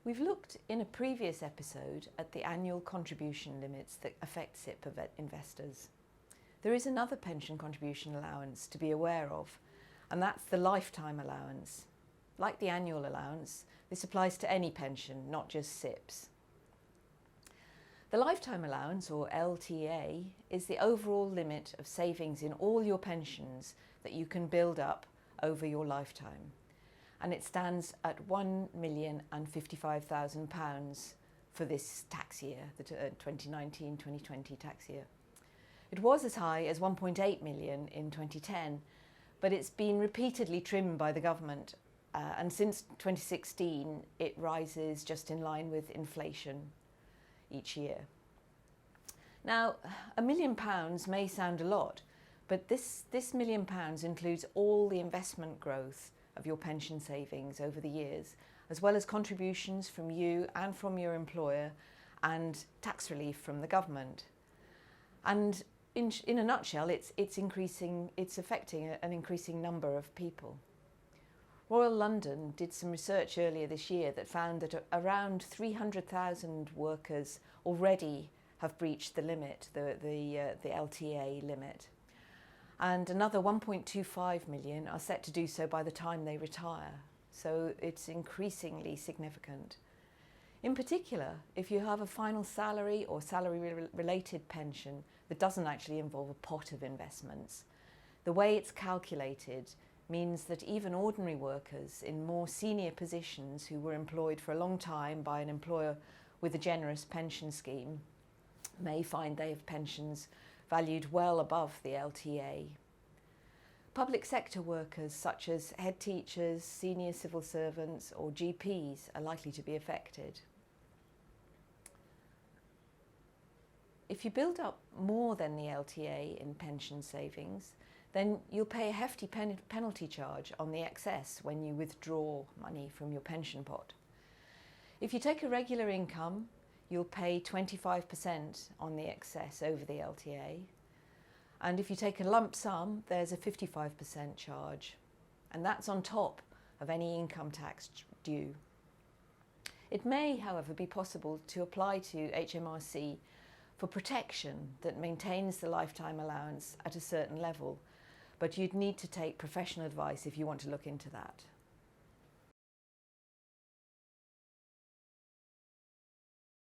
We've looked in a previous episode at the annual contribution limits that affect SIPP investors. There is another pension contribution allowance to be aware of, and that's the Lifetime Allowance. Like the annual allowance, this applies to any pension, not just SIPPs. The Lifetime Allowance, or LTA, is the overall limit of savings in all your pensions that you can build up over your lifetime. And it stands at £1,055,000 for this tax year, the 2019-2020 tax year. It was as high as 1.8 million in 2010, but it's been repeatedly trimmed by the government, and since 2016 it rises just in line with inflation each year. Now, £1 million may sound a lot, but this £1 million includes all the investment growth of your pension savings over the years, as well as contributions from you and from your employer and tax relief from the government. And in a nutshell, it's affecting an increasing number of people. Royal London did some research earlier this year that found that around 300,000 workers already have breached the limit, the LTA limit. And another 1.25 million are set to do so by the time they retire. So it's increasingly significant. In particular, if you have a final salary or salary-related pension that doesn't actually involve a pot of investments, the way it's calculated means that even ordinary workers in more senior positions who were employed for a long time by an employer with a generous pension scheme may find they have pensions valued well above the LTA. Public sector workers such as head teachers, senior civil servants or GPs are likely to be affected. If you build up more than the LTA in pension savings, then you'll pay a hefty penalty charge on the excess when you withdraw money from your pension pot. If you take a regular income, you'll pay 25% on the excess over the LTA. And if you take a lump sum, there's a 55% charge. And that's on top of any income tax due. It may, however, be possible to apply to HMRC for protection that maintains the lifetime allowance at a certain level, but you'd need to take professional advice if you want to look into that.